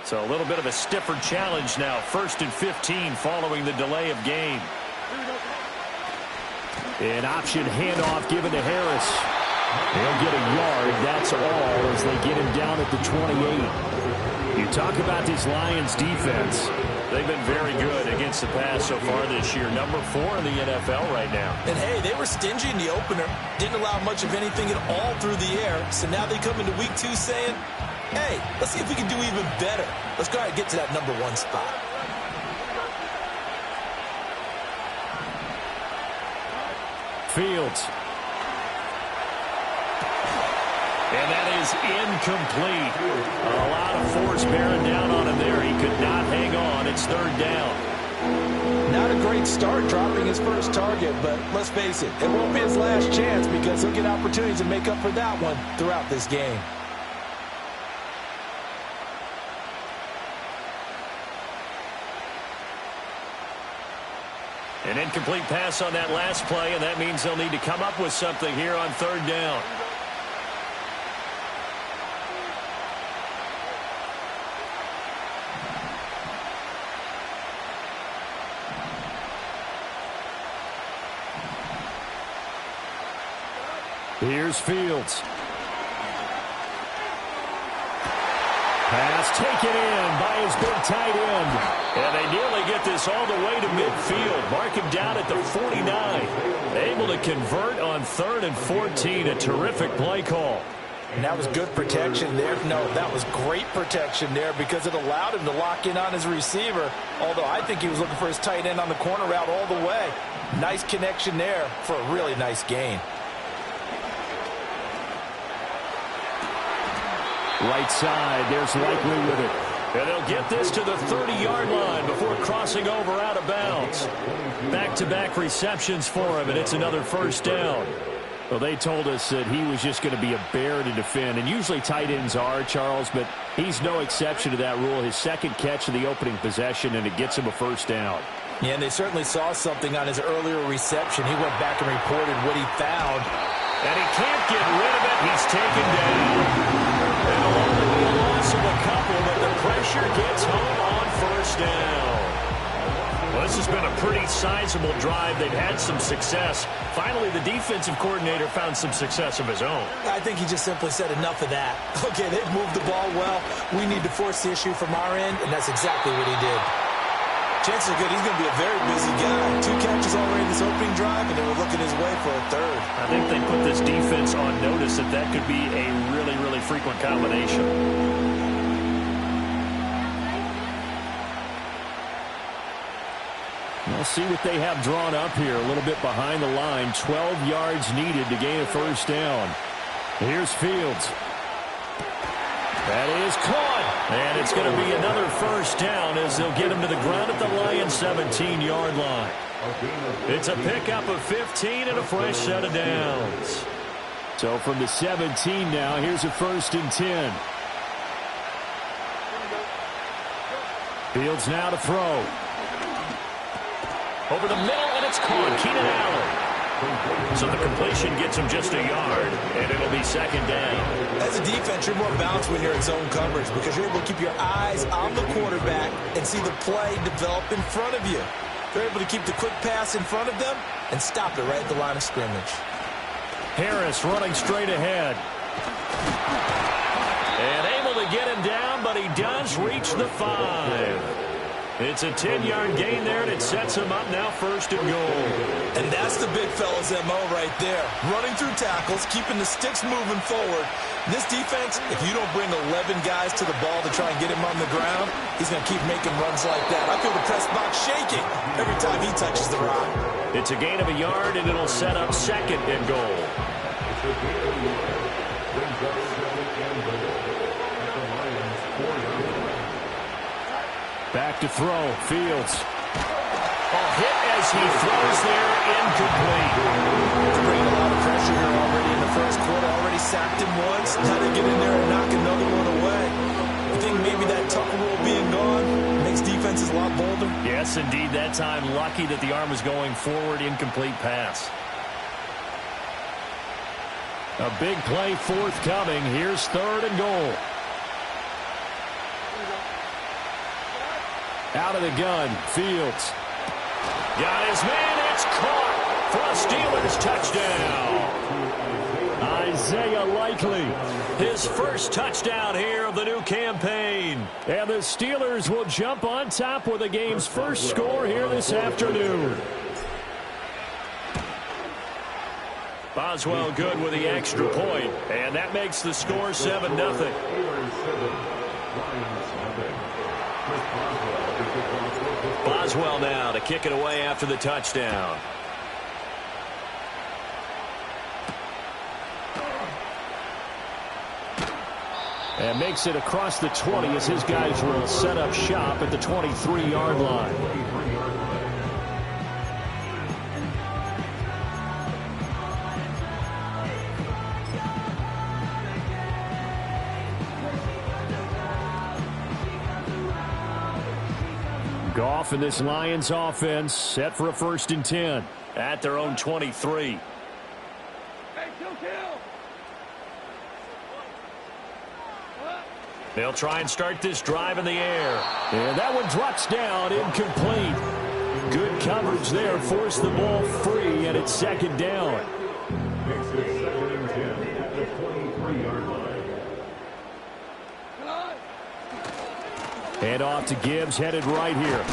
So a little bit of a stiffer challenge now. 1st and 15 following the delay of game. An option handoff given to Harris. He'll get a yard. That's all as they get him down at the 28. You talk about this Lions defense. They've been very good against the pass so far this year. Number 4 in the NFL right now. And, hey, they were stingy in the opener. Didn't allow much of anything at all through the air. So now they come into week 2 saying, hey, let's see if we can do even better. Let's go ahead and get to that number 1 spot. Fields. And that is incomplete. A lot of force bearing down on him there. He could not hang on. It's 3rd down. Not a great start dropping his first target, but let's face it, it won't be his last chance because he'll get opportunities to make up for that one throughout this game. An incomplete pass on that last play, and that means they'll need to come up with something here on 3rd down. Here's Fields. Pass taken in by his big tight end. And they nearly get this all the way to midfield. Mark him down at the 49. Able to convert on 3rd and 14. A terrific play call. And that was good protection there. No, that was great protection there because it allowed him to lock in on his receiver. Although I think he was looking for his tight end on the corner route all the way. Nice connection there for a really nice gain. Right side, there's Likely with it. And they'll get this to the 30-yard line before crossing over out of bounds. Back-to-back receptions for him, and it's another 1st down. Well, they told us that he was just going to be a bear to defend, and usually tight ends are, Charles, but he's no exception to that rule. His 2nd catch of the opening possession, and it gets him a 1st down. Yeah, and they certainly saw something on his earlier reception. He went back and reported what he found. And he can't get rid of it. He's taken down. And it'll only be a loss of a couple, but the pressure gets home on 1st down. Well, this has been a pretty sizable drive. They've had some success. Finally, the defensive coordinator found some success of his own. I think he just simply said enough of that. Okay, they've moved the ball well. We need to force the issue from our end, and that's exactly what he did. Chances are good he's going to be a very busy guy. 2 catches already in this opening drive, and they were looking his way for a 3rd. I think they put this defense on notice that that could be a really, really frequent combination. We'll see what they have drawn up here. A little bit behind the line. 12 yards needed to gain a 1st down. Here's Fields. That is caught. And it's going to be another 1st down as they'll get him to the ground at the Lions' 17-yard line. It's a pickup of 15 and a fresh set of downs. So from the 17 now, here's a 1st and 10. Fields now to throw. Over the middle, and it's caught. Keenan Allen. So the completion gets him just a yard, and it'll be 2nd down. As a defense, you're more balanced when you're in zone coverage because you're able to keep your eyes on the quarterback and see the play develop in front of you. You're able to keep the quick pass in front of them and stop it right at the line of scrimmage. Harris running straight ahead. And able to get him down, but he does reach the 5. It's a 10-yard gain there, and it sets him up now 1st and goal. And that's the big fella's M.O. right there. Running through tackles, keeping the sticks moving forward. This defense, if you don't bring 11 guys to the ball to try and get him on the ground, he's going to keep making runs like that. I feel the press box shaking every time he touches the rock. It's a gain of a yard, and it'll set up 2nd and goal. Back to throw. Fields. Hit as he throws there, incomplete. Bringing a lot of pressure here already in the 1st quarter. Already sacked him once. How to get in there and knock another one away. I think maybe that Tucker rule being gone makes defenses a lot bolder. Yes, indeed. That time, lucky that the arm was going forward. Incomplete pass. A big play forthcoming. Here's 3rd and goal. Out of the gun, Fields. Got his man, it's caught for a Steelers touchdown. Isaiah Likely, his first touchdown here of the new campaign. And the Steelers will jump on top with the game's first score here this afternoon. Boswell good with the extra point, and that makes the score 7-0. Boswell now to kick it away after the touchdown. And makes it across the 20 as his guys will set up shop at the 23-yard line. Goff and this Lions offense set for a 1st and 10 at their own 23. They'll try and start this drive in the air. And that one drops down, incomplete. Good coverage there, forced the ball free, and it's 2nd down. And off to Gibbs, headed right here.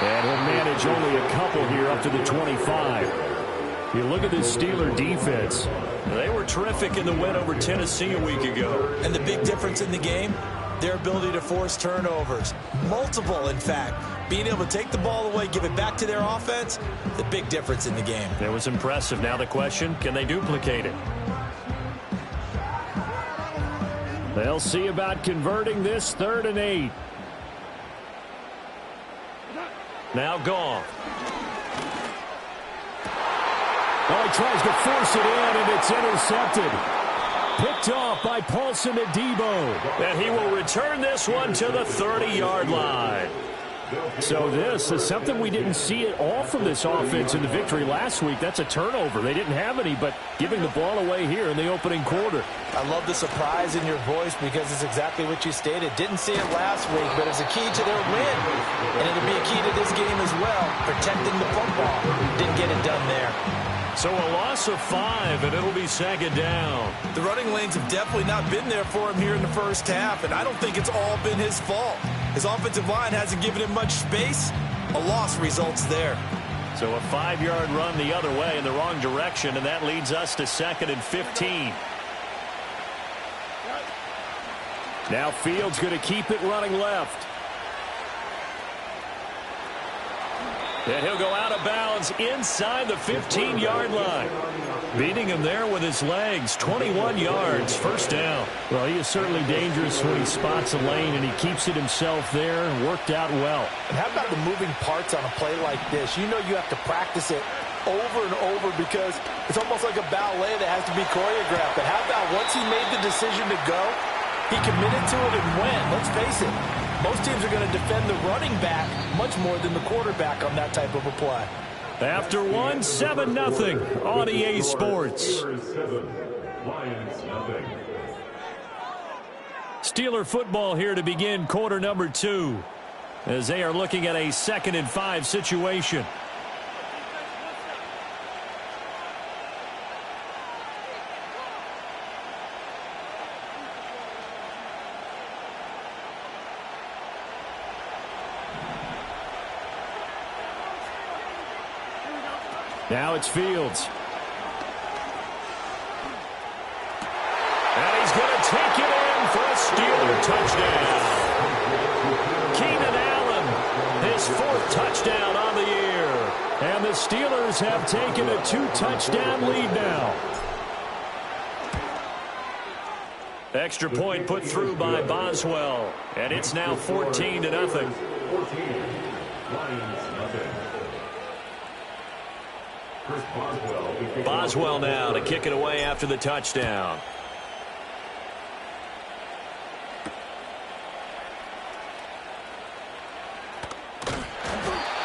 And he'll manage only a couple here up to the 25. You look at this Steeler defense. They were terrific in the win over Tennessee a week ago. And the big difference in the game, their ability to force turnovers. Multiple, in fact. Being able to take the ball away, give it back to their offense, the big difference in the game. It was impressive. Now the question, can they duplicate it? They'll see about converting this 3rd and 8. Now Goff. Oh, he tries to force it in, and it's intercepted. Picked off by Paulson Adebo. And he will return this one to the 30-yard line. So this is something we didn't see at all from this offense in the victory last week. That's a turnover. They didn't have any, but giving the ball away here in the opening quarter. I love the surprise in your voice because it's exactly what you stated. Didn't see it last week, but it's a key to their win. And it'll be a key to this game as well, protecting the football. Didn't get it done there. So a loss of 5, and it'll be 2nd down. The running lanes have definitely not been there for him here in the first half, and I don't think it's all been his fault. His offensive line hasn't given him much space. A loss results there. So a 5-yard run the other way in the wrong direction, and that leads us to 2nd and 15. Now Fields going to keep it running left. And he'll go out of bounds inside the 15-yard line. Beating him there with his legs. 21 yards, 1st down. Well, he is certainly dangerous when he spots a lane, and he keeps it himself there and worked out well. And how about the moving parts on a play like this? You know you have to practice it over and over because it's almost like a ballet that has to be choreographed. But how about once he made the decision to go, he committed to it and went. Let's face it. Most teams are going to defend the running back much more than the quarterback on that type of a play. After one, 7-0 on EA Sports. Steeler football here to begin quarter number 2 as they are looking at a 2nd and 5 situation. Now it's Fields. And he's going to take it in for a Steeler touchdown. Keenan Allen, his 4th touchdown on the year. And the Steelers have taken a 2-touchdown lead now. Extra point put through by Boswell. And it's now 14-0. Boswell now to kick it away after the touchdown.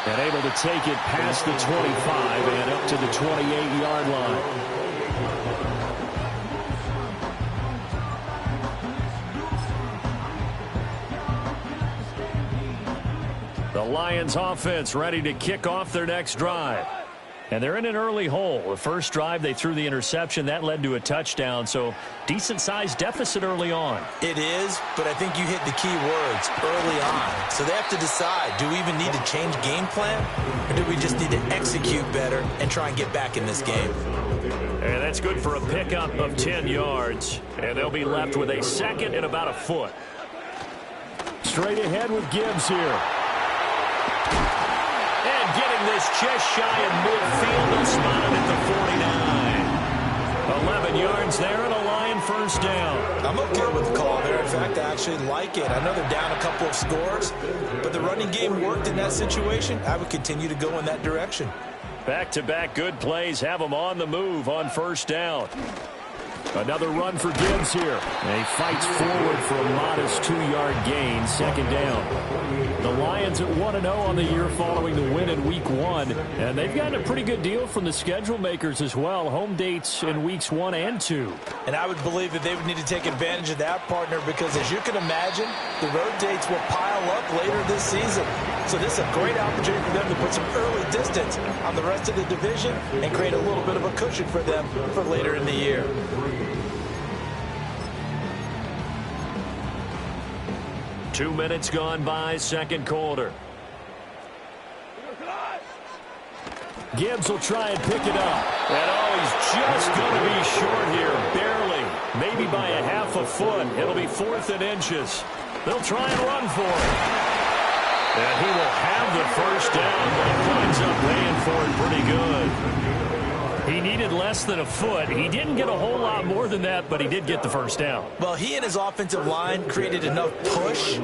And able to take it past the 25 and up to the 28-yard line. The Lions offense ready to kick off their next drive. And they're in an early hole. The first drive, they threw the interception. That led to a touchdown, so decent-sized deficit early on. It is, but I think you hit the key words, early on. So they have to decide, do we even need to change game plan, or do we just need to execute better and try and get back in this game? And that's good for a pickup of 10 yards. And they'll be left with a second and about a foot. Straight ahead with Gibbs here. And getting this just shy of midfield, they'll spot it at the 49. 11 yards there and a Lion first down. I'm okay with the call there. In fact, I actually like it. I know they're down a couple of scores, but the running game worked in that situation. I would continue to go in that direction. Back-to-back good plays have them on the move on first down. Another run for Gibbs here. And he fights forward for a modest 2-yard gain, second down. The Lions at 1-0 on the year following the win in Week 1. And they've gotten a pretty good deal from the schedule makers as well. Home dates in Weeks 1 and 2. And I would believe that they would need to take advantage of that, partner, because as you can imagine, the road dates will pile up later this season. So this is a great opportunity for them to put some early distance on the rest of the division and create a little bit of a cushion for them for later in the year. Two minutes gone by, second quarter. Gibbs will try and pick it up. And he's just going to be short here, barely. Maybe by a half a foot. It'll be 4th and inches. They'll try and run for it. And he will have the first down, but he winds up paying for it pretty good. He needed less than a foot. He didn't get a whole lot more than that, but he did get the first down. Well, he and his offensive line created enough push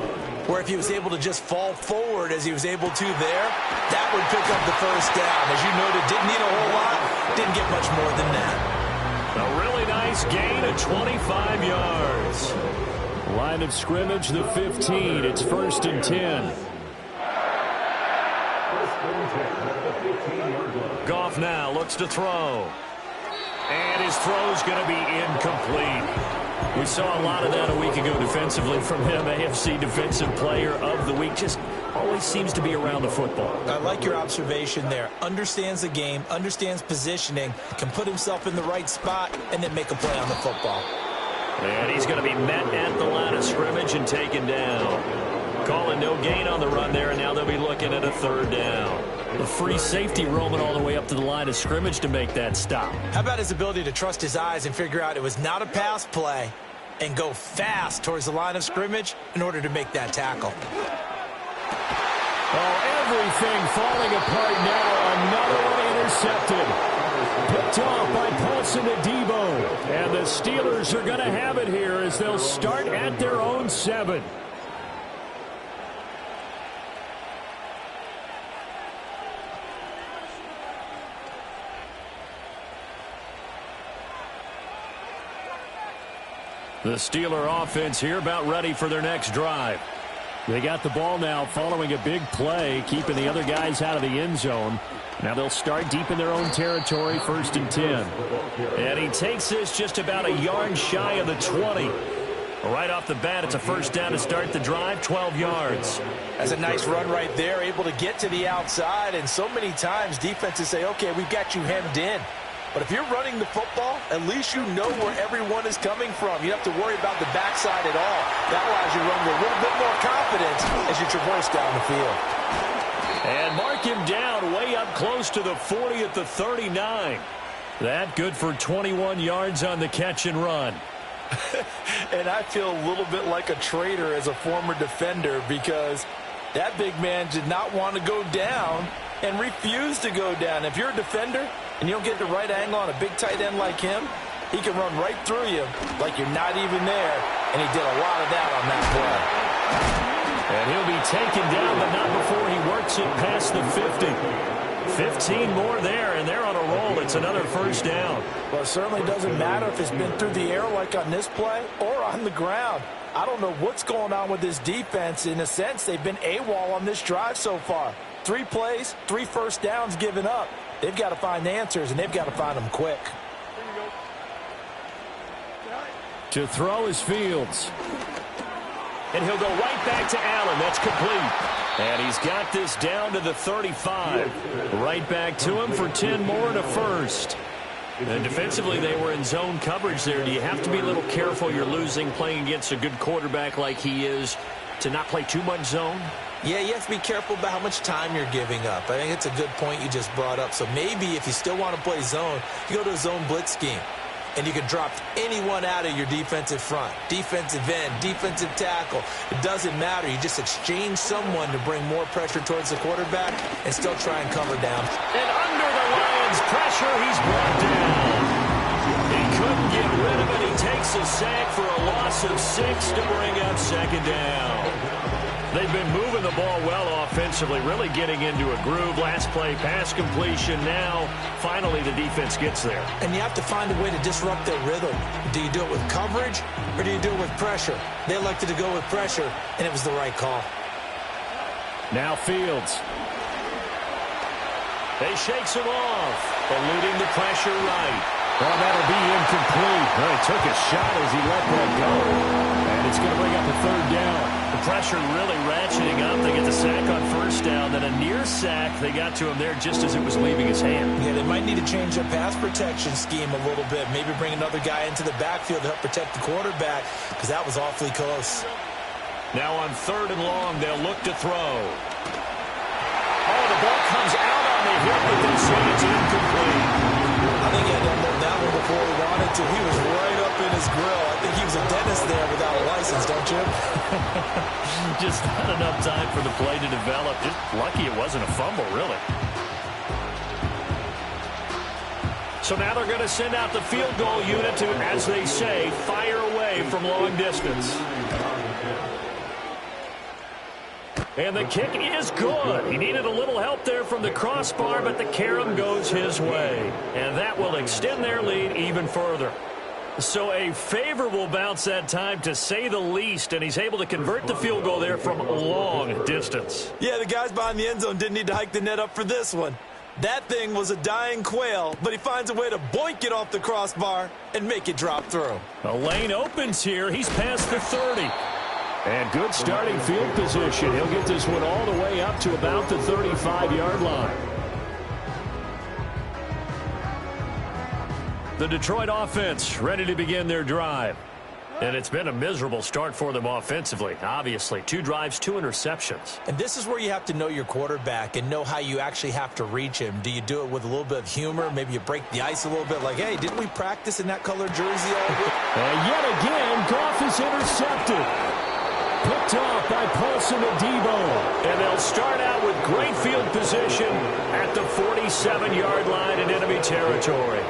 where if he was able to just fall forward as he was able to there, that would pick up the first down. As you noted, didn't need a whole lot, didn't get much more than that. A really nice gain of 25 yards. Line of scrimmage, the 15. It's 1st and 10. Goff now looks to throw. And his throw's going to be incomplete. We saw a lot of that a week ago defensively from him. AFC Defensive Player of the Week. Just always seems to be around the football. I like your observation there. Understands the game, understands positioning, can put himself in the right spot, and then make a play on the football. And he's going to be met at the line of scrimmage and taken down. Calling no gain on the run there, and now they'll be looking at a 3rd down. The free safety roaming all the way up to the line of scrimmage to make that stop. How about his ability to trust his eyes and figure out it was not a pass play and go fast towards the line of scrimmage in order to make that tackle. Oh, everything falling apart now. Another one intercepted. Picked off by Paulson Adebo. And the Steelers are going to have it here as they'll start at their own 7. The Steeler offense here about ready for their next drive. They got the ball now following a big play, keeping the other guys out of the end zone. Now they'll start deep in their own territory, 1st and 10. And he takes this just about a yard shy of the 20. Right off the bat, it's a first down to start the drive, 12 yards. That's a nice run right there, able to get to the outside. And so many times defenses say, okay, we've got you hemmed in. But if you're running the football, at least you know where everyone is coming from. You don't have to worry about the backside at all. That allows you to run with a little bit more confidence as you traverse down the field. And mark him down way up close to the 40 at the 39. That good for 21 yards on the catch and run. And I feel a little bit like a traitor as a former defender because that big man did not want to go down and refused to go down. If you're a defender and you don't get the right angle on a big tight end like him, he can run right through you like you're not even there, and he did a lot of that on that play. And he'll be taken down, but not before he works it past the 50. 15 more there, and they're on a roll. It's another first down. Well, it certainly doesn't matter if it's been through the air like on this play or on the ground. I don't know what's going on with this defense. In a sense, they've been AWOL on this drive so far. 3 plays, 3 first downs given up. They've got to find answers, and they've got to find them quick. To throw is Fields. And he'll go right back to Allen. That's complete. And he's got this down to the 35. Right back to him for 10 more and a first. And defensively, they were in zone coverage there. Do you have to be a little careful you're losing playing against a good quarterback like he is to not play too much zone? Yeah, you have to be careful about how much time you're giving up. I think it's a good point you just brought up. So maybe if you still want to play zone, you go to a zone blitz scheme. And you can drop anyone out of your defensive front. Defensive end, defensive tackle. It doesn't matter. You just exchange someone to bring more pressure towards the quarterback and still try and cover down. And under the Lions' pressure, he's brought down. He couldn't get rid of it. He takes a sack for a loss of 6 to bring up second down. They've been moving the ball well offensively, really getting into a groove. Last play, pass completion. Now, finally, the defense gets there. And you have to find a way to disrupt their rhythm. Do you do it with coverage, or do you do it with pressure? They elected to go with pressure, and it was the right call. Now Fields. They shakes him off, eluding the pressure right. Oh, that'll be incomplete. Well, he took a shot as he let that go. And it's going to bring up a third down. The pressure really ratcheting up. They get the sack on first down. Then a near sack. They got to him there just as it was leaving his hand. Yeah, they might need to change their pass protection scheme a little bit. Maybe bring another guy into the backfield to help protect the quarterback, because that was awfully close. Now on 3rd and long, they'll look to throw. Oh, the ball comes out on the hip, but they say it's incomplete. I think he had to unload that one before he wanted to. He was right up in his grill. I think he was a dentist there without a license, don't you? Just not enough time for the play to develop. Just lucky it wasn't a fumble, really. So now they're going to send out the field goal unit to, as they say, fire away from long distance. And the kick is good. He needed a little help there from the crossbar, but the carom goes his way. And that will extend their lead even further. So a favorable bounce that time, to say the least, and he's able to convert the field goal there from long distance. Yeah, the guys behind the end zone didn't need to hike the net up for this one. That thing was a dying quail, but he finds a way to boink it off the crossbar and make it drop through. A lane opens here. He's past the 30. And good starting field position. He'll get this one all the way up to about the 35-yard line. The Detroit offense ready to begin their drive. And it's been a miserable start for them offensively. Obviously, 2 drives, 2 interceptions. And this is where you have to know your quarterback and know how you actually have to reach him. Do you do it with a little bit of humor? Maybe you break the ice a little bit, like, hey, didn't we practice in that colored jersey all week? And yet again, Goff is intercepted. Picked off by Paulson Adebo. And they'll start out with great field position at the 47-yard line in enemy territory.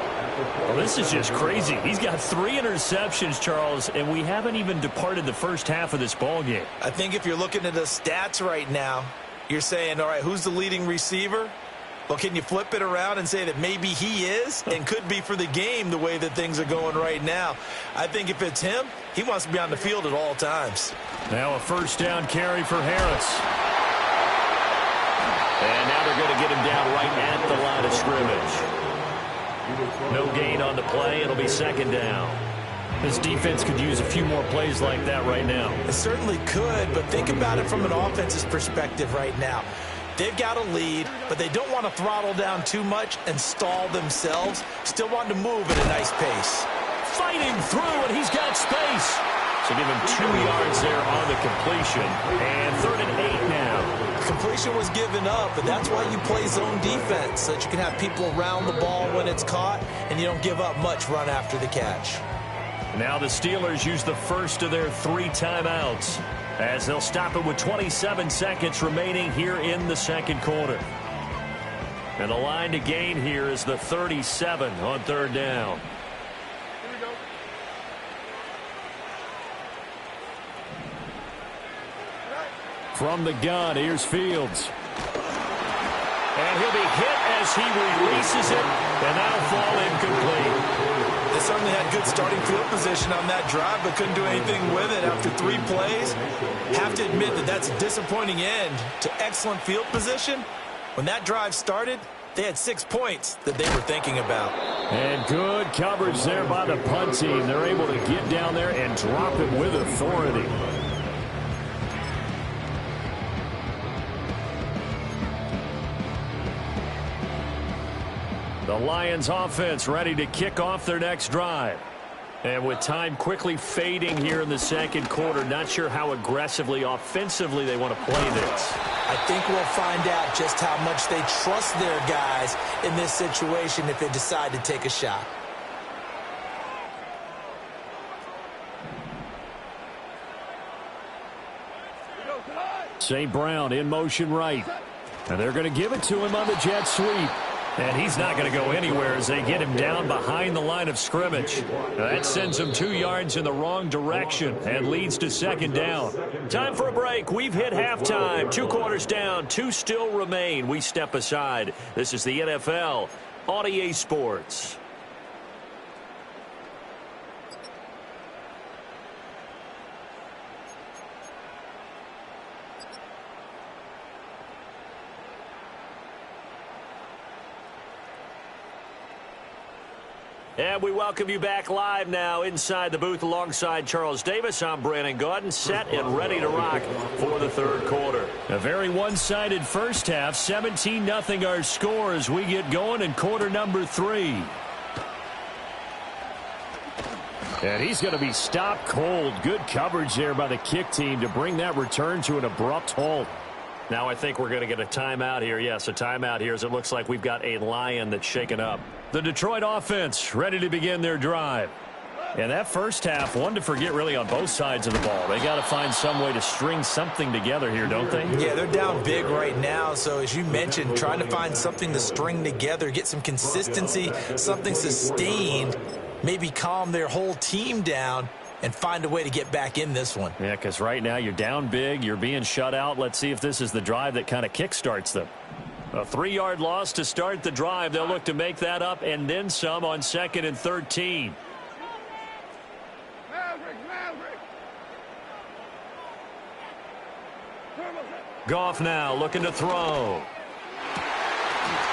Well, this is just crazy. He's got 3 interceptions, Charles, and we haven't even departed the first half of this ball game. I think if you're looking at the stats right now, you're saying, all right, who's the leading receiver? Well, can you flip it around and say that maybe he is and could be for the game the way that things are going right now? I think if it's him, he wants to be on the field at all times. Now a first down carry for Harris. And now they're going to get him down right at the line of scrimmage. No gain on the play. It'll be second down. This defense could use a few more plays like that right now. It certainly could, but think about it from an offense's perspective right now. They've got a lead, but they don't want to throttle down too much and stall themselves. Still want to move at a nice pace. Fighting through, and he's got space. So give him 2 yards there on the completion. And 3rd and 8 now. Completion was given up, but that's why you play zone defense, so that you can have people around the ball when it's caught, and you don't give up much run after the catch. Now the Steelers use the first of their 3 timeouts, as they'll stop it with 27 seconds remaining here in the second quarter. And the line to gain here is the 37 on 3rd down. From the gun, here's Fields. And he'll be hit as he releases it, and that'll fall incomplete. They certainly had good starting field position on that drive, but couldn't do anything with it after 3 plays. Have to admit that that's a disappointing end to excellent field position. When that drive started, they had 6 points that they were thinking about. And good coverage there by the punt team. They're able to get down there and drop it with authority. The Lions offense ready to kick off their next drive. And with time quickly fading here in the second quarter, not sure how aggressively, offensively they want to play this. I think we'll find out just how much they trust their guys in this situation if they decide to take a shot. St. Brown in motion right. And they're going to give it to him on the jet sweep. And he's not going to go anywhere as they get him down behind the line of scrimmage. That sends him 2 yards in the wrong direction and leads to second down. Time for a break. We've hit halftime. 2 quarters down. 2 still remain. We step aside. This is the NFL on EA Sports. And we welcome you back live now inside the booth alongside Charles Davis. I'm Brandon Gaudin, set and ready to rock for the third quarter. A very one-sided first half, 17-0 our score as we get going in quarter number 3. And he's going to be stopped cold. Good coverage there by the kick team to bring that return to an abrupt halt. Now I think we're going to get a timeout here. Yes, a timeout here as it looks like we've got a Lion that's shaken up. The Detroit offense ready to begin their drive. And that first half, one to forget really on both sides of the ball. They got to find some way to string something together here, don't they? Yeah, they're down big right now. So as you mentioned, trying to find something to string together, get some consistency, something sustained, maybe calm their whole team down and find a way to get back in this one. Yeah, because right now you're down big, you're being shut out. Let's see if this is the drive that kind of kickstarts them. A 3-yard loss to start the drive. They'll look to make that up and then some on 2nd and 13. Goff now looking to throw.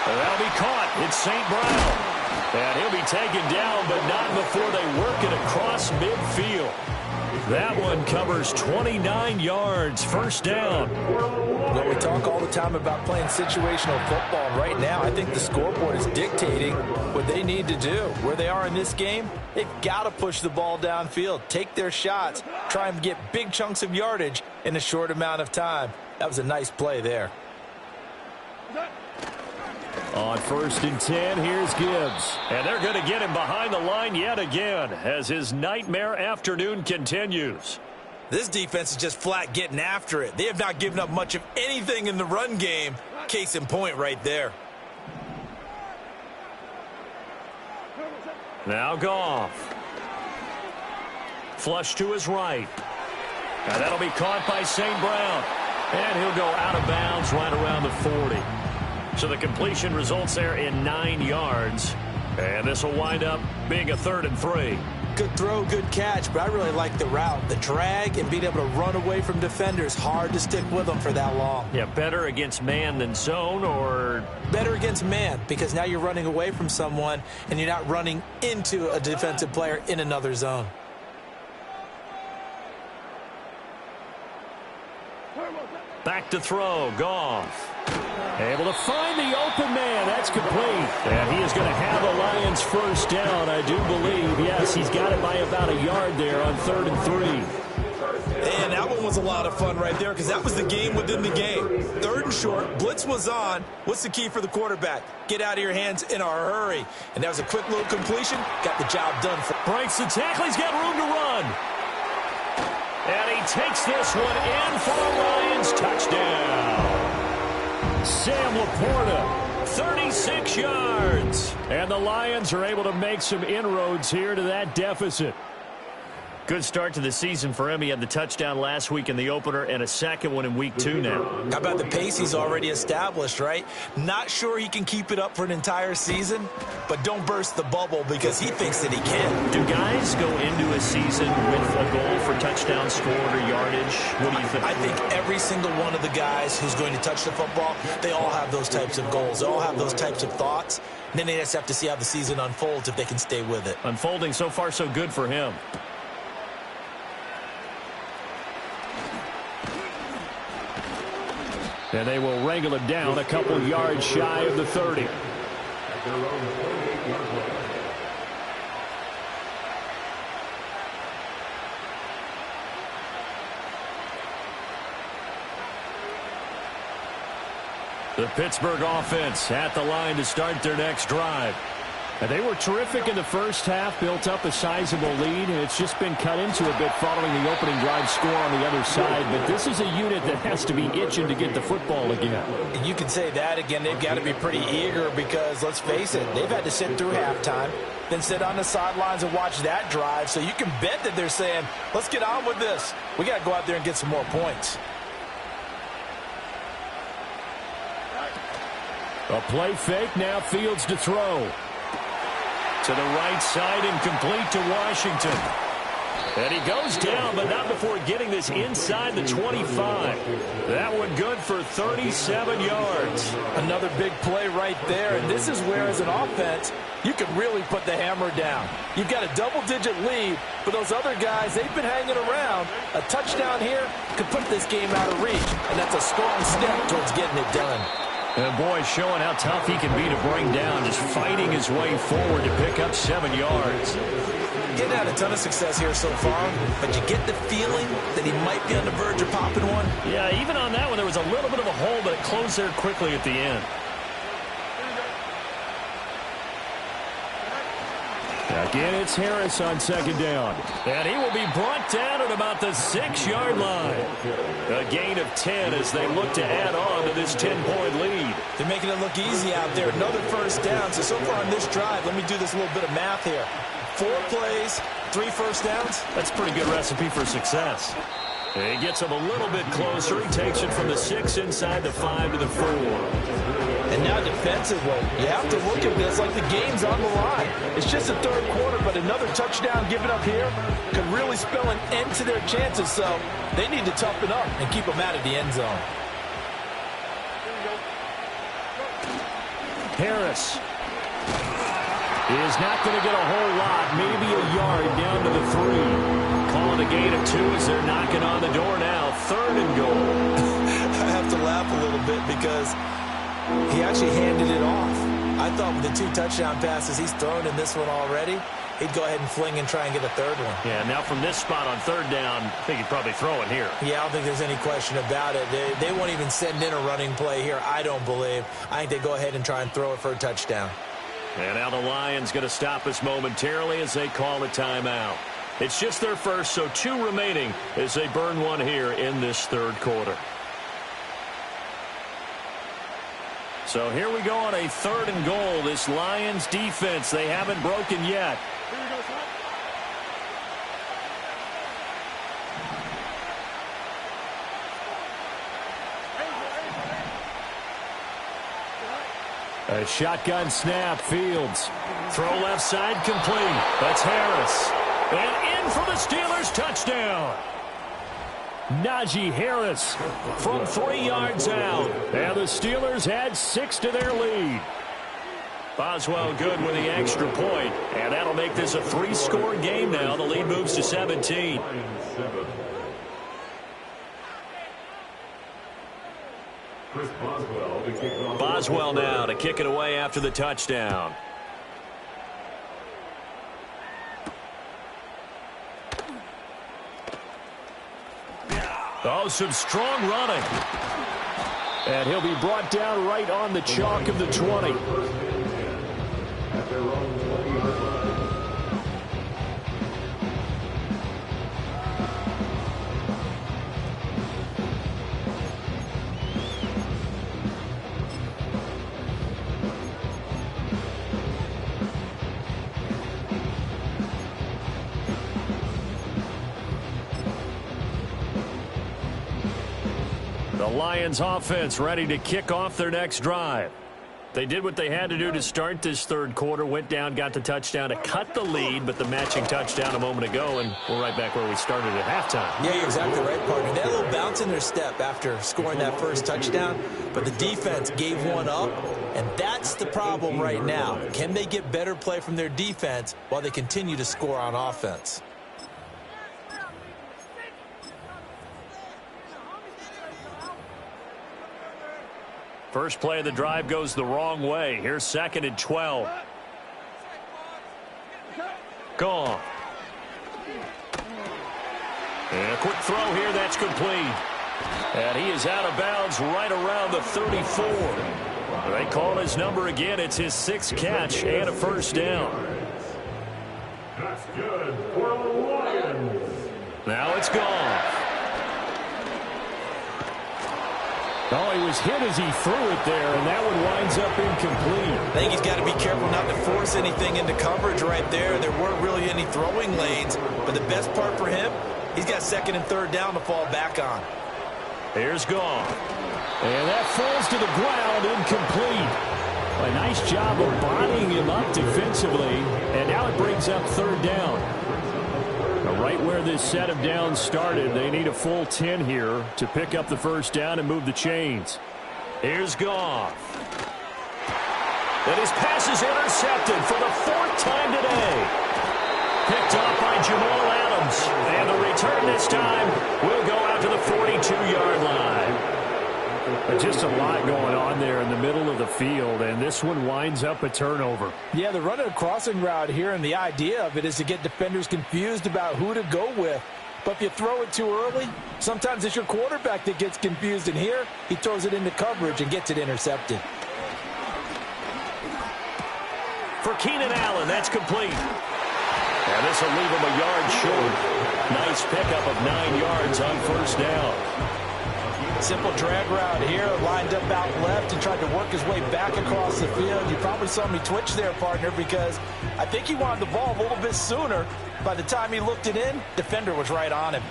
That'll be caught. It's St. Brown. And he'll be taken down, but not before they work it across midfield. That one covers 29 yards, first down. Well, we talk all the time about playing situational football. Right now, I think the scoreboard is dictating what they need to do. Where they are in this game, they've got to push the ball downfield, take their shots, try and get big chunks of yardage in a short amount of time. That was a nice play there. On 1st and 10, here's Gibbs. And they're going to get him behind the line yet again as his nightmare afternoon continues. This defense is just flat getting after it. They have not given up much of anything in the run game. Case in point right there. Now Goff. Flush to his right. And that'll be caught by St. Brown. And he'll go out of bounds right around the 40. So the completion results there in 9 yards. And this will wind up being a 3rd and 3. Good throw, good catch, but I really like the route. The drag and being able to run away from defenders. Hard to stick with them for that long. Yeah, better against man than zone, or? Better against man, because now you're running away from someone and you're not running into a defensive player in another zone. Back to throw, Goff. Able to find the open man. That's complete. And he is going to have a Lions first down, I do believe. Yes, he's got it by about a yard there on 3rd and 3. And that one was a lot of fun right there because that was the game within the game. 3rd and short, blitz was on. What's the key for the quarterback? Get out of your hands in a hurry. And that was a quick little completion. Got the job done. Breaks the tackle. He's got room to run. And he takes this one in for a Lions touchdown. Sam Laporta, 36 yards. And the Lions are able to make some inroads here to that deficit. Good start to the season for him. He had the touchdown last week in the opener and a second one in week 2 now. How about the pace he's already established, right? Not sure he can keep it up for an entire season, but don't burst the bubble because he thinks that he can. Do guys go into a season with a goal for touchdown scored or yardage? What do you think? I think every single one of the guys who's going to touch the football, they all have those types of goals. They all have those types of thoughts. And then they just have to see how the season unfolds if they can stay with it. Unfolding so far so good for him. And they will wrangle him down a couple yards shy of the 30. The Pittsburgh offense at the line to start their next drive. And they were terrific in the first half, built up a sizable lead, and it's just been cut into a bit following the opening drive score on the other side. But this is a unit that has to be itching to get the football again. And you can say that again. They've got to be pretty eager because, let's face it, they've had to sit through halftime, then sit on the sidelines and watch that drive. So you can bet that they're saying, let's get on with this. We got to go out there and get some more points. A play fake, now Fields to throw. To the right side and complete to Washington. And he goes down, but not before getting this inside the 25. That one good for 37 yards. Another big play right there, and this is where, as an offense, you can really put the hammer down. You've got a double-digit lead, but those other guys, they've been hanging around. A touchdown here could put this game out of reach, and that's a strong step towards getting it done. And boy, showing how tough he can be to bring down, just fighting his way forward to pick up 7 yards. Getting had a ton of success here so far, but you get the feeling that he might be on the verge of popping one. Yeah, even on that one, there was a little bit of a hole, but it closed there quickly at the end. Again, it's Harris on second down. And he will be brought down at about the 6-yard line. A gain of 10 as they look to add on to this 10-point lead. They're making it look easy out there. Another first down. So far on this drive, let me do this little bit of math here. 4 plays, 3 first downs. That's a pretty good recipe for success. He gets him a little bit closer. He takes it from the 6 inside the 5 to the 4. And now defensively, you have to look at this like the game's on the line. It's just the third quarter, but another touchdown given up here could really spell an end to their chances. So they need to toughen up and keep them out of the end zone. Harris is not going to get a whole lot, maybe a yard down to the 3. Calling a gain of 2 as they're knocking on the door now. 3rd and goal. I have to laugh a little bit because he actually handed it off. I thought with the 2 touchdown passes he's thrown in this one already, he'd go ahead and fling and try and get a 3rd one. Yeah, now from this spot on 3rd down, I think he'd probably throw it here. Yeah, I don't think there's any question about it. They won't even send in a running play here, I don't believe. I think they go ahead and try and throw it for a touchdown. And now the Lions going to stop us momentarily as they call a timeout. It's just their first, so 2 remaining as they burn one here in this 3rd quarter. So here we go on a 3rd and goal. This Lions defense, they haven't broken yet. A shotgun snap, Fields. Throw left side complete. That's Harris. And in for the Steelers, touchdown. Najee Harris from 3 yards out. And the Steelers had 6 to their lead. Boswell good with the extra point. And that'll make this a 3-score game now. The lead moves to 17. Boswell now to kick it away after the touchdown. Oh, some strong running. And he'll be brought down right on the chalk of the 20. The Lions offense ready to kick off their next drive. They did what they had to do to start this 3rd quarter, went down, got the touchdown to cut the lead, but the matching touchdown a moment ago, and we're right back where we started at halftime. Yeah, you're exactly right, partner. They had a little bounce in their step after scoring that first touchdown, but the defense gave one up, and that's the problem right now. Can they get better play from their defense while they continue to score on offense? First play of the drive goes the wrong way. Here's 2nd and 12. Gone. And a quick throw here, that's complete. And he is out of bounds right around the 34. They call his number again. It's his 6th catch and a first down. That's good for the Lions. Now it's gone. Oh, he was hit as he threw it there, and that one winds up incomplete. I think he's got to be careful not to force anything into coverage right there. There weren't really any throwing lanes, but the best part for him, he's got 2nd and 3rd down to fall back on. Here's gone. And that falls to the ground, incomplete. A nice job of bodying him up defensively, and now it brings up 3rd down. Right where this set of downs started, they need a full 10 here to pick up the first down and move the chains. Here's Goff. And his pass is intercepted for the 4th time today. Picked off by Jamal Adams. And the return this time will go out to the 42-yard line. Just a lot going on there in the middle of the field, and this one winds up a turnover. Yeah, they're running a crossing route here, and the idea of it is to get defenders confused about who to go with. But if you throw it too early, sometimes it's your quarterback that gets confused, and here he throws it into coverage and gets it intercepted. For Keenan Allen, that's complete. And this will leave him a yard short. Nice pickup of 9 yards on first down. Simple drag route here, lined up out left and tried to work his way back across the field. You probably saw me twitch there, partner, because I think he wanted the ball a little bit sooner. By the time he looked it in, defender was right on him.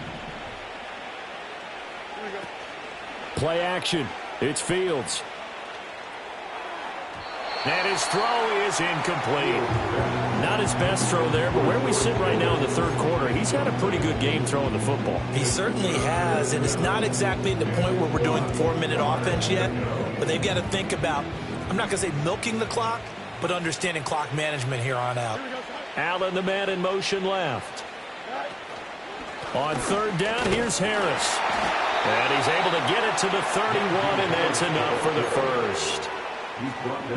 Play action. It's Fields. And his throw is incomplete. Not his best throw there, but where we sit right now in the 3rd quarter, he's had a pretty good game throwing the football. He certainly has, and it's not exactly at the point where we're doing 4-minute offense yet, but they've got to think about, I'm not going to say milking the clock, but understanding clock management here on out. Allen, the man in motion left. On 3rd down, here's Harris. And he's able to get it to the 31, and that's enough for the first.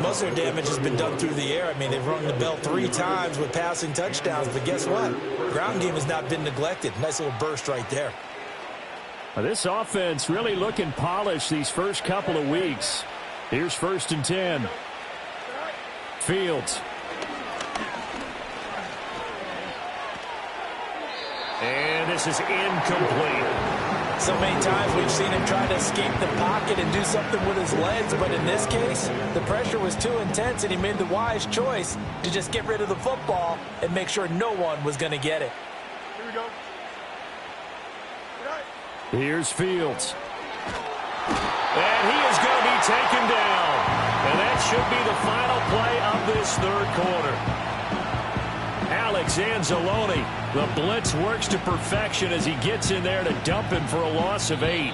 Most of their damage has been done through the air. I mean, they've rung the bell 3 times with passing touchdowns, but guess what? Ground game has not been neglected. Nice little burst right there. This offense really looking polished these first couple of weeks. Here's 1st and 10. Fields. And this is incomplete. So many times we've seen him try to escape the pocket and do something with his legs, but in this case, the pressure was too intense, and he made the wise choice to just get rid of the football and make sure no one was going to get it. Here we go. Here's Fields. And he is going to be taken down. And that should be the final play of this 3rd quarter. Alex Anzalone, the blitz works to perfection as he gets in there to dump him for a loss of 8.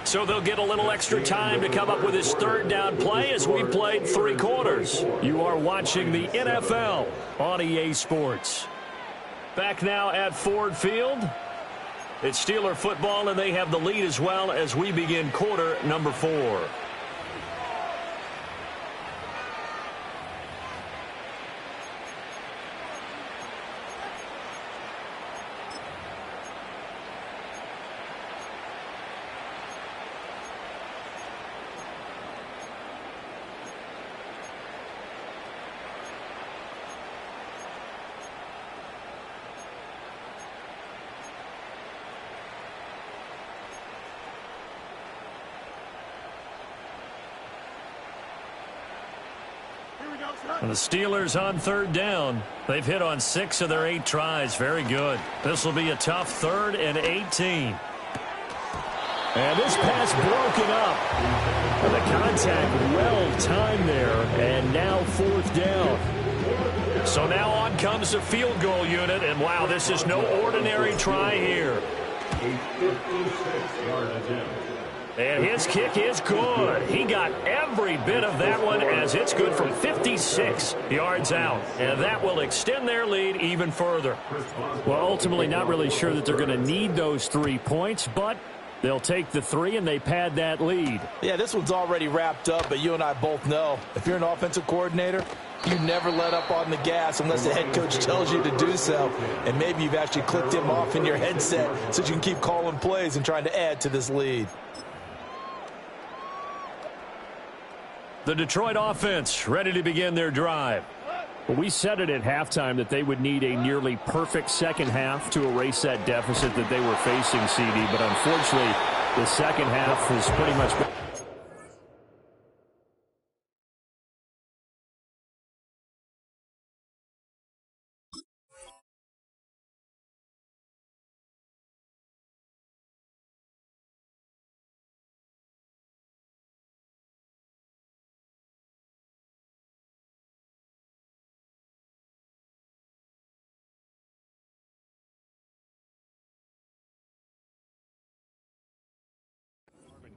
So they'll get a little extra time to come up with his 3rd down play as we played 3 quarters. You are watching the NFL on EA Sports. Back now at Ford Field. It's Steeler football, and they have the lead as well as we begin quarter number 4. And the Steelers on 3rd down. They've hit on 6 of their 8 tries. Very good. This will be a tough 3rd and 18. And this pass broken up. And the contact well timed there. And now 4th down. So now on comes the field goal unit. And wow, this is no ordinary try here. A 56-yard attempt. And his kick is good. He got every bit of that one as it's good from 56 yards out. And that will extend their lead even further. Well, ultimately not really sure that they're going to need those 3 points, but They'll take the 3, and they pad that lead. Yeah, this one's already wrapped up, but you and I both know if you're an offensive coordinator, you never let up on the gas unless the head coach tells you to do so. And maybe you've actually clicked him off in your headset so you can keep calling plays and trying to add to this lead. The Detroit offense ready to begin their drive. Well, we said it at halftime that they would need a nearly perfect second half to erase that deficit that they were facing, CD. But unfortunately, the second half was pretty much...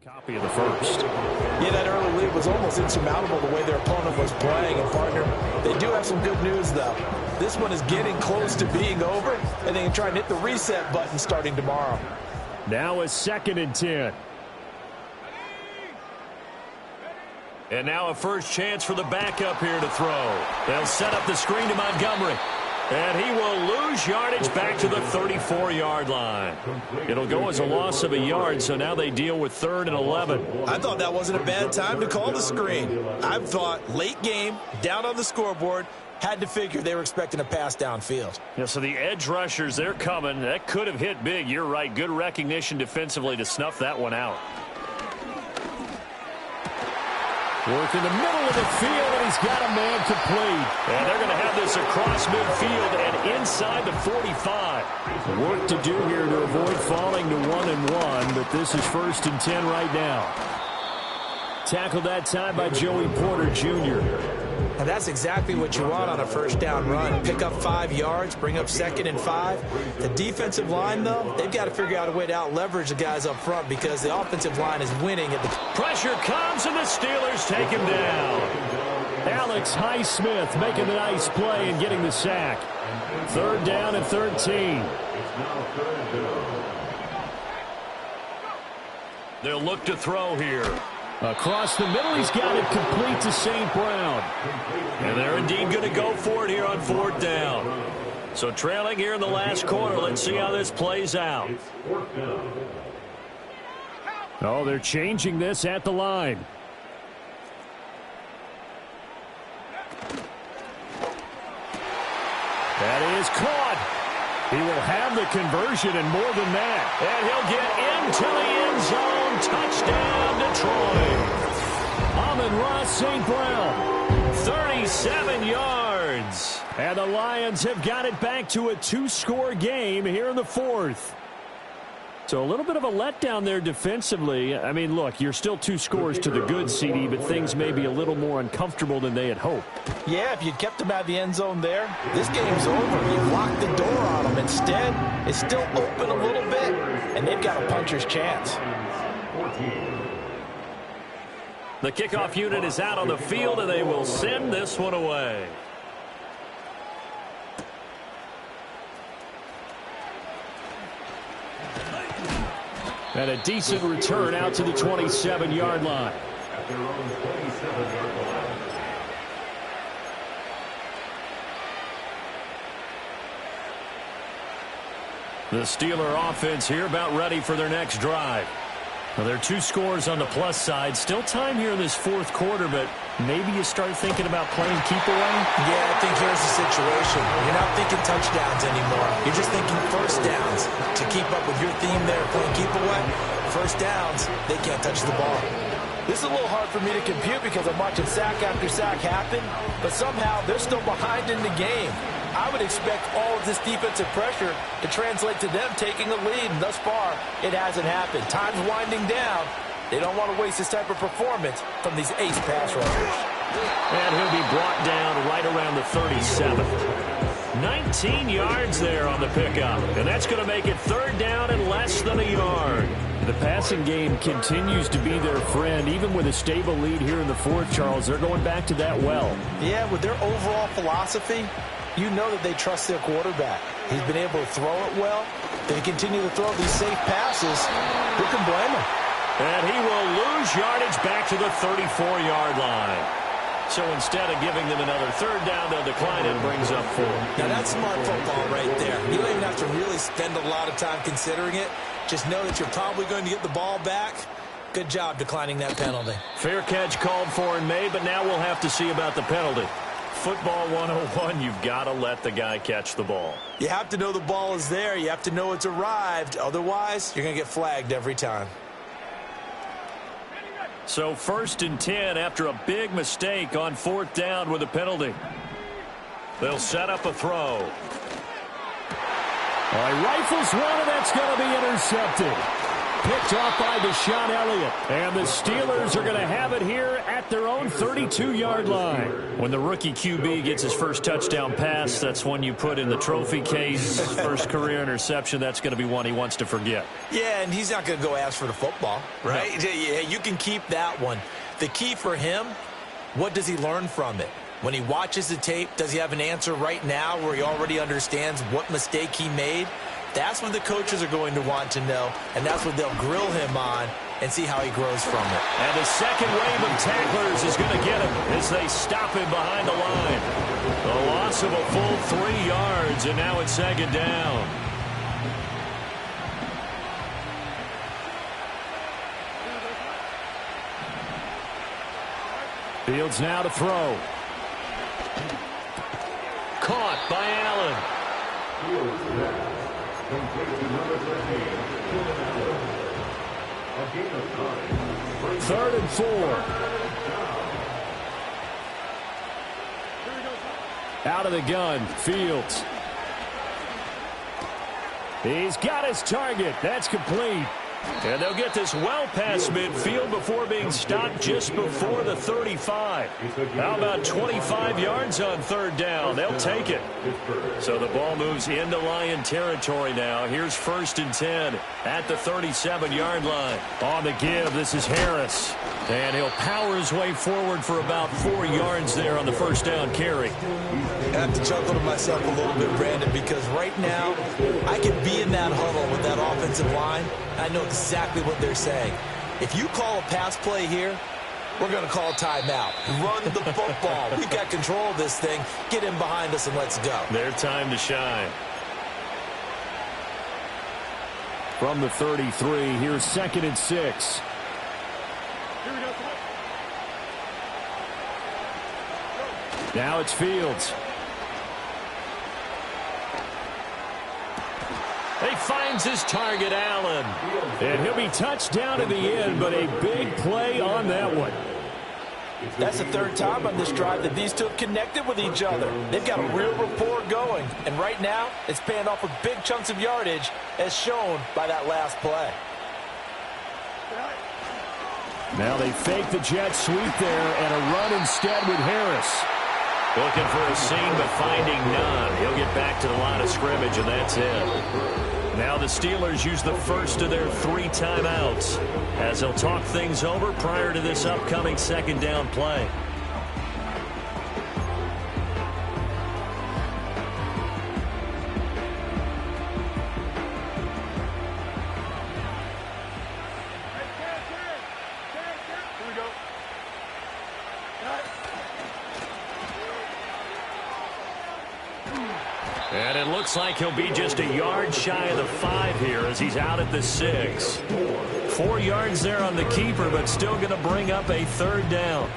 Copy of the first. Yeah, that early lead was almost insurmountable the way their opponent was playing. And, partner, they do have some good news, though. This one is getting close to being over, and they can try and hit the reset button starting tomorrow. Now a 2nd and 10. And now a first chance for the backup here to throw. They'll set up the screen to Montgomery. And he will lose yardage back to the 34-yard line. It'll go as a loss of a yard, so now they deal with 3rd and 11. I thought that wasn't a bad time to call the screen. I thought late game, down on the scoreboard, had to figure they were expecting a pass downfield. Yeah, so the edge rushers, they're coming. That could have hit big. You're right. Good recognition defensively to snuff that one out. Work in the middle of the field, and he's got a man complete. And they're going to have this across midfield and inside the 45. Work to do here to avoid falling to 1-1, but this is 1st and 10 right now. Tackled that time by Joey Porter Jr. And that's exactly what you want on a first down run. Pick up 5 yards, bring up 2nd and 5. The defensive line, though, they've got to figure out a way to out-leverage the guys up front because the offensive line is winning. At the pressure comes, and the Steelers take him down. Alex Highsmith making the nice play and getting the sack. 3rd down and 13. They'll look to throw here. Across the middle, he's got it complete to St. Brown. And they're indeed going to go for it here on 4th down. So trailing here in the last quarter. Let's see how this plays out. Oh, they're changing this at the line. That is caught. He will have the conversion and more than that. And he'll get into the end zone. Touchdown, Detroit. Amon-Ra St. Brown, 37 yards. And the Lions have got it back to a 2-score game here in the 4th. So a little bit of a letdown there defensively. I mean, look, you're still 2 scores to the good, CD, but things may be a little more uncomfortable than they had hoped. Yeah, if you'd kept them out of the end zone there, this game's over. You've locked the door on them. Instead, it's still open a little bit, and they've got a puncher's chance. The kickoff unit is out on the field, and they will send this one away. And a decent return out to the 27-yard line. At their own 27-yard line. The Steeler offense here about ready for their next drive. Well, there are 2 scores on the plus side. Still time here in this 4th quarter, but maybe you start thinking about playing keep away? Yeah, I think here's the situation. You're not thinking touchdowns anymore. You're just thinking first downs. To keep up with your theme there, playing keep away, first downs, they can't touch the ball. This is a little hard for me to compute because I'm watching sack after sack happen, but somehow they're still behind in the game. I would expect all of this defensive pressure to translate to them taking a lead, and thus far, it hasn't happened. Time's winding down. They don't want to waste this type of performance from these ace pass rushers. And he'll be brought down right around the 37. 19 yards there on the pickup, and that's going to make it 3rd down and less than a yard. The passing game continues to be their friend. Even with a stable lead here in the 4th, Charles, they're going back to that well. Yeah, with their overall philosophy, you know that they trust their quarterback. He's been able to throw it well. They continue to throw these safe passes. Who can blame him? And he will lose yardage back to the 34-yard line. So instead of giving them another third down, they'll decline it, brings up 4. Now that's smart football right there. You don't even have to really spend a lot of time considering it. Just know that you're probably going to get the ball back. Good job declining that penalty. Fair catch called for and made, but now we'll have to see about the penalty. Football 101, you've got to let the guy catch the ball. You have to know the ball is there. You have to know it's arrived. Otherwise, you're going to get flagged every time. So 1st and 10 after a big mistake on 4th down with a penalty. They'll set up a throw. He rifles one, and that's going to be intercepted. Picked off by Deshaun Elliott. And the Steelers are going to have it here at their own 32-yard line. When the rookie QB gets his first touchdown pass, that's one you put in the trophy case. First career interception, that's going to be one he wants to forget. Yeah, and he's not going to go ask for the football, right? No. Yeah, you can keep that one. The key for him, what does he learn from it? When he watches the tape, does he have an answer right now where he already understands what mistake he made? That's what the coaches are going to want to know, and that's what they'll grill him on and see how he grows from it. And the second wave of tacklers is going to get him as they stop him behind the line. A loss of a full 3 yards, and now it's 2nd down. Fields now to throw. Caught by Allen. 3rd and 4. Out of the gun, Fields. He's got his target. That's complete. And they'll get this well past midfield before being stopped just before the 35. How about 25 yards on 3rd down? They'll take it. So the ball moves into Lion territory now. Here's 1st and 10 at the 37-yard line. On the give, this is Harris. And he'll power his way forward for about 4 yards there on the 1st down carry. I have to chuckle to myself a little bit, Brandon, because right now I could be in that huddle with that offensive line. I know exactly what they're saying. If you call a pass play here, we're going to call a timeout. Run the football. We've got control of this thing. Get in behind us and let's go. Their time to shine. From the 33, here's 2nd and 6. Now it's Fields. He finds his target, Allen. And he'll be touched down in the end, but a big play on that one. That's the 3rd time on this drive that these two have connected with each other. They've got a real rapport going. And right now, it's paying off with big chunks of yardage, as shown by that last play. Now they fake the jet sweep there and a run instead with Harris. Looking for a seam, but finding none. He'll get back to the line of scrimmage, and that's it. Now the Steelers use the first of their 3 timeouts as they'll talk things over prior to this upcoming 2nd down play. And it looks like he'll be just a yard shy of the 5 here as he's out at the 6. 4 yards there on the keeper, but still going to bring up a 3rd down.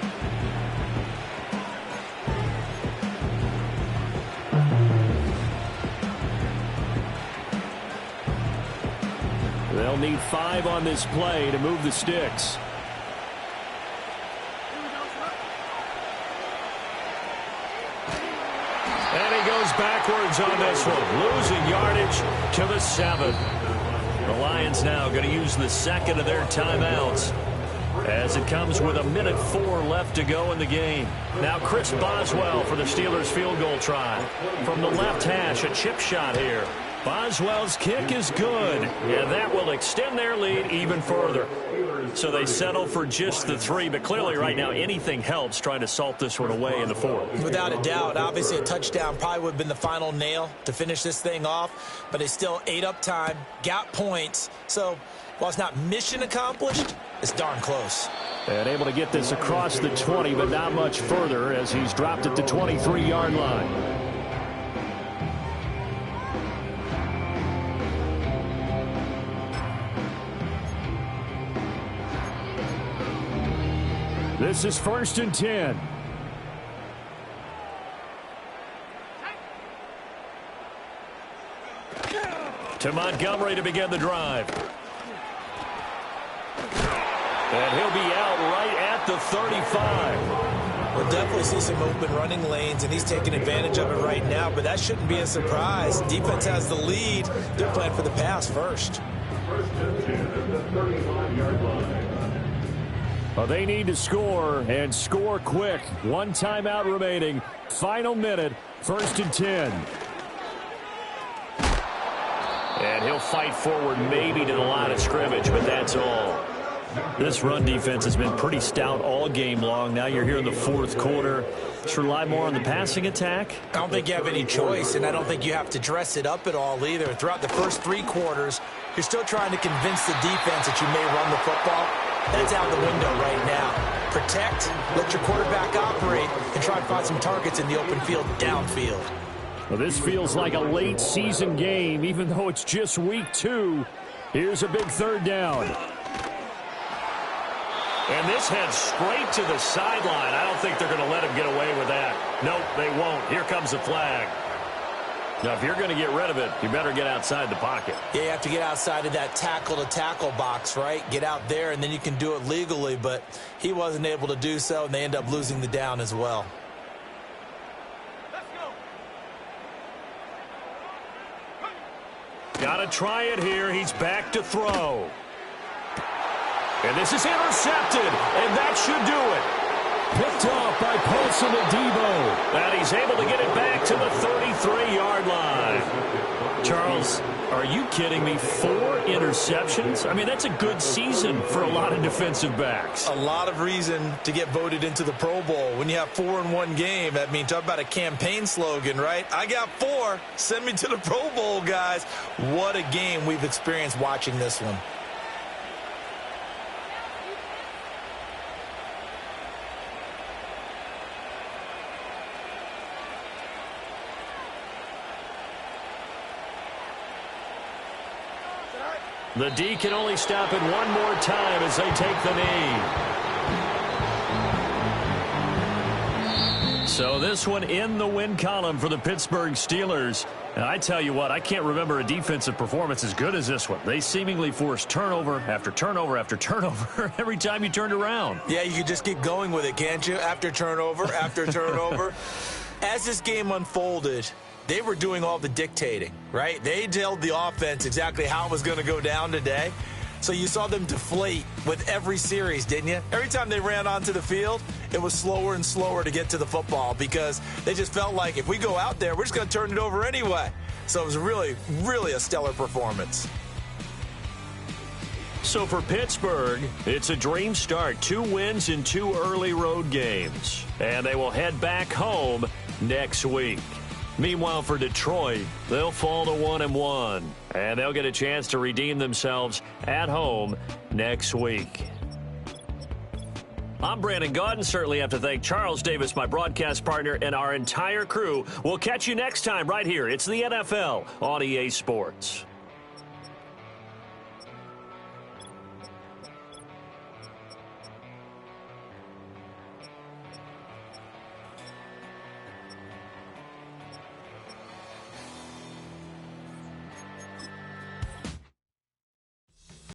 They'll need 5 on this play to move the sticks. And he goes backwards on this one, losing yardage to the 7. The Lions now going to use the 2nd of their timeouts as it comes with 1:04 left to go in the game. Now Chris Boswell for the Steelers field goal try. From the left hash, a chip shot here. Boswell's kick is good, and that will extend their lead even further. So they settle for just the 3, but clearly right now anything helps trying to salt this one away in the 4th. Without a doubt, obviously a touchdown probably would have been the final nail to finish this thing off, but they still ate up time, got points. So while it's not mission accomplished, it's darn close. And able to get this across the 20, but not much further as he's dropped at the 23-yard line. This is 1st and 10. To Montgomery to begin the drive. And he'll be out right at the 35. We'll definitely see some open running lanes, and he's taking advantage of it right now, but that shouldn't be a surprise. Defense has the lead. They're playing for the pass first. 1st and 10 at the 35-yard line. Well, they need to score, and score quick. 1 timeout remaining. Final minute, 1st and 10. And he'll fight forward maybe to the line of scrimmage, but that's all. This run defense has been pretty stout all game long. Now you're here in the 4th quarter. Just rely more on the passing attack. I don't think you have any choice, and I don't think you have to dress it up at all either. Throughout the first 3 quarters, you're still trying to convince the defense that you may run the football. That's out the window right now. Protect, let your quarterback operate, and try and find some targets in the open field downfield. Well, this feels like a late season game, even though it's just week 2. Here's a big 3rd down. And this heads straight to the sideline. I don't think they're going to let him get away with that. Nope, they won't. Here comes the flag. Now, if you're going to get rid of it, you better get outside the pocket. Yeah, you have to get outside of that tackle-to-tackle box, right? Get out there, and then you can do it legally, but he wasn't able to do so, and they end up losing the down as well. Got to try it here. He's back to throw. And this is intercepted, and that should do it. Picked off by Paulson Adebo. And he's able to get it back to the 33-yard line. Charles, are you kidding me? 4 interceptions? I mean, that's a good season for a lot of defensive backs. A lot of reason to get voted into the Pro Bowl. When you have 4 in one game, I mean, talk about a campaign slogan, right? I got 4. Send me to the Pro Bowl, guys. What a game we've experienced watching this one. The D can only stop it one more time as they take the knee. So this one in the win column for the Pittsburgh Steelers. And I tell you what, I can't remember a defensive performance as good as this one. They seemingly forced turnover after turnover after turnover every time you turned around. Yeah, you could just keep going with it, can't you? After turnover, after turnover. As this game unfolded, they were doing all the dictating, right? They told the offense exactly how it was going to go down today. So you saw them deflate with every series, didn't you? Every time they ran onto the field, it was slower and slower to get to the football because they just felt like if we go out there, we're just going to turn it over anyway. So it was really, really a stellar performance. So for Pittsburgh, it's a dream start. 2 wins in 2 early road games. And they will head back home next week. Meanwhile, for Detroit, they'll fall to 1-1, and they'll get a chance to redeem themselves at home next week. I'm Brandon Gaudin. Certainly have to thank Charles Davis, my broadcast partner, and our entire crew. We'll catch you next time right here. It's the NFL on EA Sports.